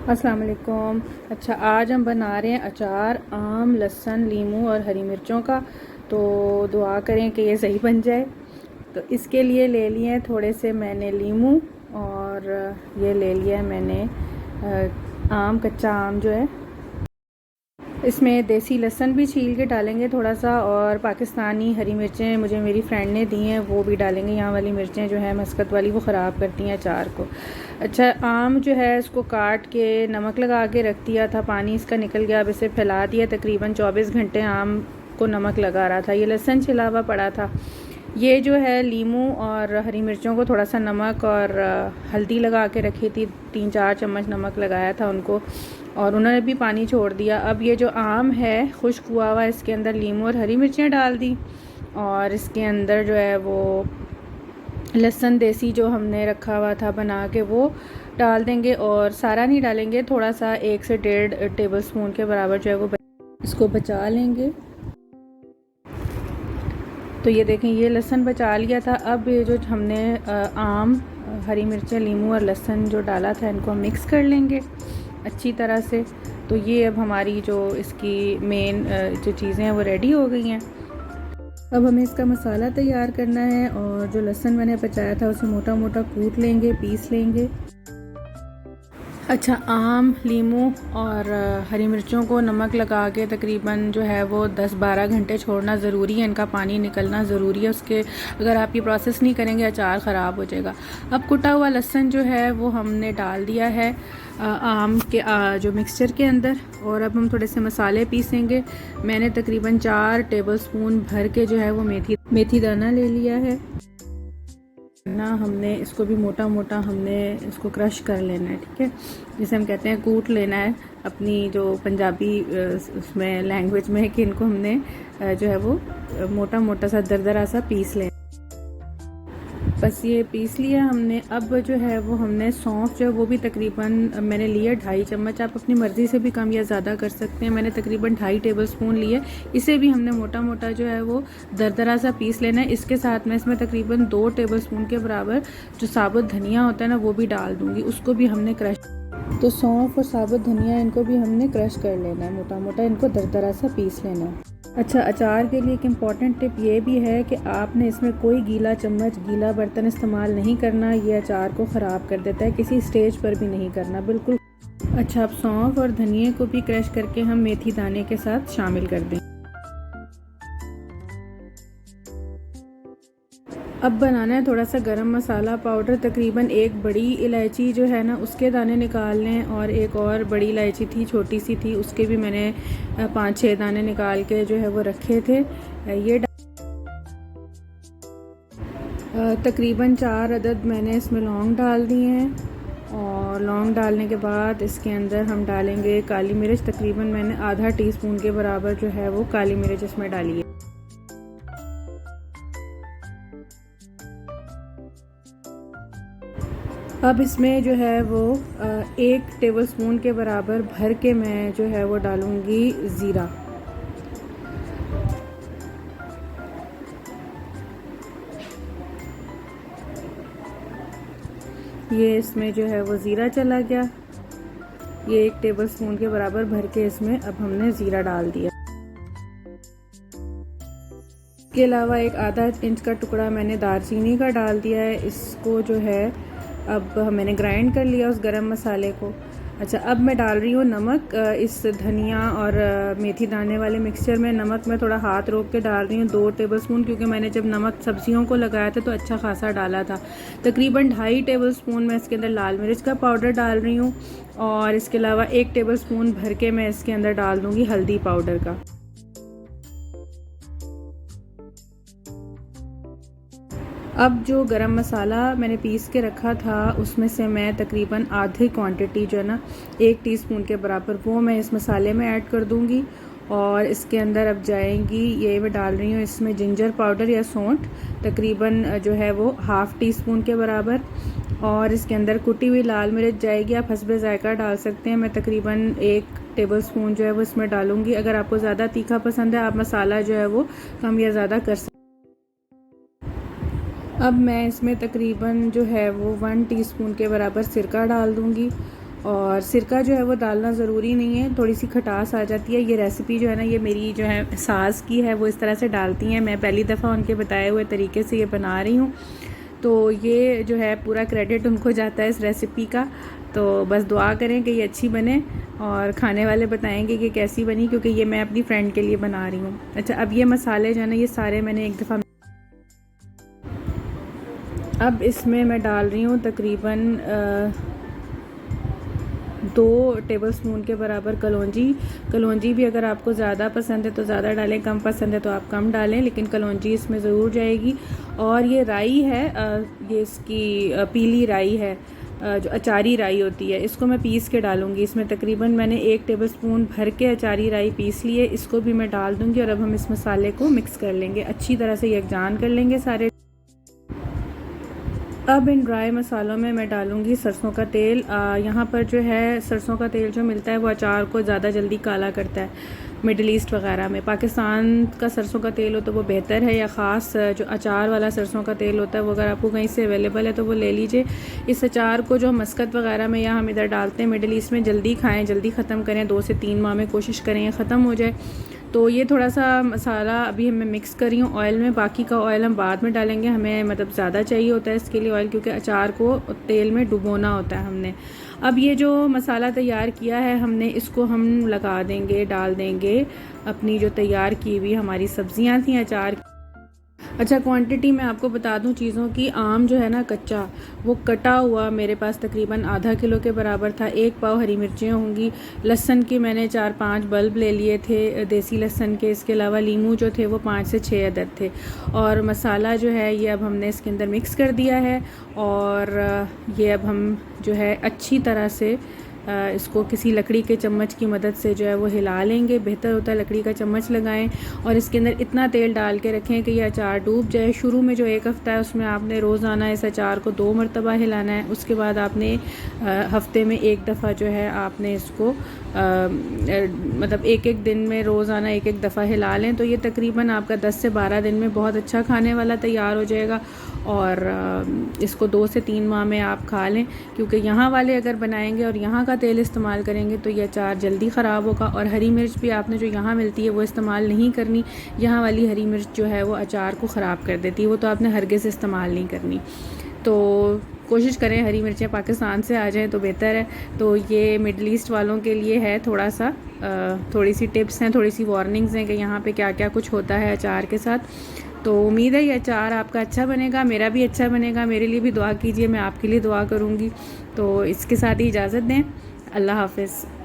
अस्सलाम वालेकुम। अच्छा, आज हम बना रहे हैं अचार आम, लहसुन, लीमू और हरी मिर्चों का। तो दुआ करें कि ये सही बन जाए। तो इसके लिए ले लिए हैं थोड़े से मैंने लीमू, और ये ले लिया है मैंने आम, कच्चा आम जो है। इसमें देसी लहसुन भी छील के डालेंगे थोड़ा सा, और पाकिस्तानी हरी मिर्चें मुझे मेरी फ्रेंड ने दी हैं, वो भी डालेंगे। यहाँ वाली मिर्चें जो है मस्कत वाली, वो ख़राब करती हैं अचार को। अच्छा, आम जो है इसको काट के नमक लगा के रख दिया था, पानी इसका निकल गया। अब इसे फैला दिया। तकरीबन 24 घंटे आम को नमक लगा रहा था। ये लहसुन छिला हुआ पड़ा था। ये जो है लीमू और हरी मिर्चों को थोड़ा सा नमक और हल्दी लगा के रखी थी, 3-4 चम्मच नमक लगाया था उनको, और उन्होंने भी पानी छोड़ दिया। अब ये जो आम है खुश्क हुआ हुआ, इसके अंदर लीमू और हरी मिर्चें डाल दी, और इसके अंदर जो है वो लहसुन देसी जो हमने रखा हुआ था बना के, वो डाल देंगे। और सारा नहीं डालेंगे, थोड़ा सा 1 से 1.5 टेबल स्पून के बराबर जो है वो इसको बचा लेंगे। तो ये देखें, ये लहसुन बचा लिया था। अब ये जो हमने आम, हरी मिर्चें, लीमू और लहसुन जो डाला था, इनको हम मिक्स कर लेंगे अच्छी तरह से। तो ये अब हमारी जो इसकी मेन जो चीज़ें हैं वो रेडी हो गई हैं। अब हमें इसका मसाला तैयार करना है, और जो लहसुन मैंने बचाया था उसे मोटा मोटा कूट लेंगे, पीस लेंगे। अच्छा, आम, लीमू और हरी मिर्चों को नमक लगा के तकरीबन जो है वो 10-12 घंटे छोड़ना ज़रूरी है। इनका पानी निकलना ज़रूरी है उसके। अगर आप ये प्रोसेस नहीं करेंगे अचार ख़राब हो जाएगा। अब कुटा हुआ लहसुन जो है वो हमने डाल दिया है आम के जो मिक्सचर के अंदर, और अब हम थोड़े से मसाले पीसेंगे। मैंने तकरीबन 4 टेबल स्पून भर के जो है वो मेथी दाना ले लिया है ना। हमने इसको भी मोटा मोटा हमने इसको क्रश कर लेना है, ठीक है, जिसे हम कहते हैं कूट लेना है अपनी जो पंजाबी उसमें लैंग्वेज में है, कि इनको हमने जो है वो मोटा मोटा सा दरदरा सा पीस लेना। बस ये पीस लिया हमने। अब जो है वो हमने सौंफ जो है वो भी तकरीबन मैंने लिया 2.5 चम्मच। आप अपनी मर्ज़ी से भी कम या ज़्यादा कर सकते हैं। मैंने तकरीबन 2.5 टेबल स्पून लिए। इसे भी हमने मोटा मोटा जो है वो दरदरा सा पीस लेना है। इसके साथ में इसमें तकरीबन 2 टेबल स्पून के बराबर जो साबुत धनिया होता है ना, वो भी डाल दूँगी, उसको भी हमने क्रश। तो सौंफ और साबुत धनिया, इनको भी हमने क्रश कर लेना है, मोटा मोटा इनको दरदरा सा पीस लेना है। अच्छा, अचार के लिए एक इम्पॉर्टेंट टिप ये भी है कि आपने इसमें कोई गीला चम्मच, गीला बर्तन इस्तेमाल नहीं करना। ये अचार को ख़राब कर देता है। किसी स्टेज पर भी नहीं करना, बिल्कुल। अच्छा, अब सौंफ और धनिया को भी क्रश करके हम मेथी दाने के साथ शामिल कर दें। अब बनाना है थोड़ा सा गरम मसाला पाउडर। तकरीबन 1 बड़ी इलायची जो है ना, उसके दाने निकाल लें, और एक और बड़ी इलायची थी, छोटी सी थी, उसके भी मैंने 5-6 दाने निकाल के जो है वो रखे थे। ये तकरीबन 4 अदद मैंने इसमें लौंग डाल दिए हैं, और लौंग डालने के बाद इसके अंदर हम डालेंगे काली मिर्च। तकरीबन मैंने आधा टीस्पून के बराबर जो है वो काली मिर्च इसमें डाली है। अब इसमें जो है वो 1 टेबल स्पून के बराबर भर के मैं जो है वो डालूँगी ज़ीरा। ये इसमें जो है वो ज़ीरा चला गया। ये 1 टेबल स्पून के बराबर भर के इसमें अब हमने ज़ीरा डाल दिया। इसके अलावा एक आधा इंच का टुकड़ा मैंने दालचीनी का डाल दिया है। इसको जो है अब मैंने ग्राइंड कर लिया उस गरम मसाले को। अच्छा, अब मैं डाल रही हूँ नमक। इस धनिया और मेथी दाने वाले मिक्सचर में नमक मैं थोड़ा हाथ रोक के डाल रही हूँ, 2 टेबल स्पून, क्योंकि मैंने जब नमक सब्जियों को लगाया था तो अच्छा खासा डाला था। तकरीबन 2.5 टेबल स्पून मैं इसके अंदर लाल मिर्च का पाउडर डाल रही हूँ, और इसके अलावा 1 टेबल स्पून भर के मैं इसके अंदर डाल दूँगी हल्दी पाउडर का। अब जो गरम मसाला मैंने पीस के रखा था उसमें से मैं तकरीबन आधी क्वांटिटी जो है ना, 1 टीस्पून के बराबर, वो मैं इस मसाले में ऐड कर दूंगी। और इसके अंदर अब जाएंगी, ये मैं डाल रही हूँ इसमें जिंजर पाउडर या सौंठ, तकरीबन जो है वो ½ टीस्पून के बराबर। और इसके अंदर कुटी हुई लाल मिर्च जाएगी, आप हस्बे ज़ायका डाल सकते हैं। मैं तकरीबन 1 टेबल स्पून जो है वो इसमें डालूंगी। अगर आपको ज़्यादा तीखा पसंद है, आप मसाला जो है वो कम या ज़्यादा कर सकते हैं। अब मैं इसमें तकरीबन जो है वो 1 टीस्पून के बराबर सिरका डाल दूंगी, और सिरका जो है वो डालना ज़रूरी नहीं है, थोड़ी सी खटास आ जाती है। ये रेसिपी जो है ना, ये मेरी जो है सास की है, वो इस तरह से डालती हैं। मैं पहली दफ़ा उनके बताए हुए तरीके से ये बना रही हूँ, तो ये जो है पूरा क्रेडिट उनको जाता है इस रेसिपी का। तो बस दुआ करें कि ये अच्छी बने और खाने वाले बताएंगे कि कैसी बनी, क्योंकि ये मैं अपनी फ्रेंड के लिए बना रही हूँ। अच्छा, अब ये मसाले जो है ना, ये सारे मैंने एक दफ़ा, अब इसमें मैं डाल रही हूँ तकरीबन 2 टेबलस्पून के बराबर कलौंजी। कलौंजी भी अगर आपको ज़्यादा पसंद है तो ज़्यादा डालें, कम पसंद है तो आप कम डालें, लेकिन कलौंजी इसमें ज़रूर जाएगी। और ये राई है, ये इसकी पीली राई है, जो अचारी राई होती है, इसको मैं पीस के डालूंगी इसमें। तकरीबन मैंने 1 टेबलस्पून भर के अचारी राई पीस लिए, इसको भी मैं डाल दूंगी। और अब हम इस मसाले को मिक्स कर लेंगे, अच्छी तरह से यकजान कर लेंगे सारे। अब इन ड्राई मसालों में मैं डालूंगी सरसों का तेल। यहाँ पर जो है सरसों का तेल जो मिलता है वो अचार को ज़्यादा जल्दी काला करता है। मिडल ईस्ट वगैरह में पाकिस्तान का सरसों का तेल हो तो वो बेहतर है, या ख़ास जो अचार वाला सरसों का तेल होता है वो अगर आपको कहीं से अवेलेबल है तो वो ले लीजिए। इस अचार को जो मस्कत वगैरह में या हम इधर डालते हैं मिडल ईस्ट में, जल्दी खाएँ, जल्दी ख़त्म करें, 2 से 3 माह में कोशिश करें ये ख़त्म हो जाए। तो ये थोड़ा सा मसाला अभी मैं मिक्स कर रही हूँ ऑयल में, बाकी का ऑयल हम बाद में डालेंगे। हमें मतलब ज़्यादा चाहिए होता है इसके लिए ऑयल, क्योंकि अचार को तेल में डुबोना होता है हमने। अब ये जो मसाला तैयार किया है हमने, इसको हम लगा देंगे, डाल देंगे अपनी जो तैयार की हुई हमारी सब्जियां थी अचार। अच्छा, क्वांटिटी मैं आपको बता दूं चीज़ों की। आम जो है ना कच्चा, वो कटा हुआ मेरे पास तकरीबन आधा किलो के बराबर था। 1 पाव हरी मिर्चें होंगी। लहसुन की मैंने 4-5 बल्ब ले लिए थे देसी लहसुन के। इसके अलावा लीमू जो थे वो 5 से 6 अदद थे। और मसाला जो है ये अब हमने इसके अंदर मिक्स कर दिया है, और ये अब हम जो है अच्छी तरह से इसको किसी लकड़ी के चम्मच की मदद से जो है वो हिला लेंगे। बेहतर होता है लकड़ी का चम्मच लगाएं, और इसके अंदर इतना तेल डाल के रखें कि ये अचार डूब जाए। शुरू में जो 1 हफ़्ता है उसमें आपने रोज़ाना इस अचार को 2 मरतबा हिलाना है। उसके बाद आपने हफ्ते में 1 दफ़ा जो है आपने इसको मतलब 1-1 दिन में रोज़ाना 1-1 दफ़ा हिला लें, तो ये तकरीबन आपका 10 से 12 दिन में बहुत अच्छा खाने वाला तैयार हो जाएगा। और इसको 2 से 3 माह में आप खा लें, क्योंकि यहाँ वाले अगर बनाएंगे और यहाँ का तेल इस्तेमाल करेंगे तो ये अचार जल्दी ख़राब होगा। और हरी मिर्च भी आपने जो यहाँ मिलती है वो इस्तेमाल नहीं करनी। यहाँ वाली हरी मिर्च जो है वो अचार को ख़राब कर देती है, वो तो आपने हरगिज़ इस्तेमाल नहीं करनी। तो कोशिश करें हरी मिर्चें पाकिस्तान से आ जाएं तो बेहतर है। तो ये मिडल ईस्ट वालों के लिए है, थोड़ा सा थोड़ी सी टिप्स हैं, थोड़ी सी वार्निंग्स हैं कि यहाँ पे क्या क्या कुछ होता है अचार के साथ। तो उम्मीद है ये अचार आपका अच्छा बनेगा, मेरा भी अच्छा बनेगा। मेरे लिए भी दुआ कीजिए, मैं आपके लिए दुआ करूँगी। तो इसके साथ ही इजाज़त दें। अल्लाह हाफ़िज़।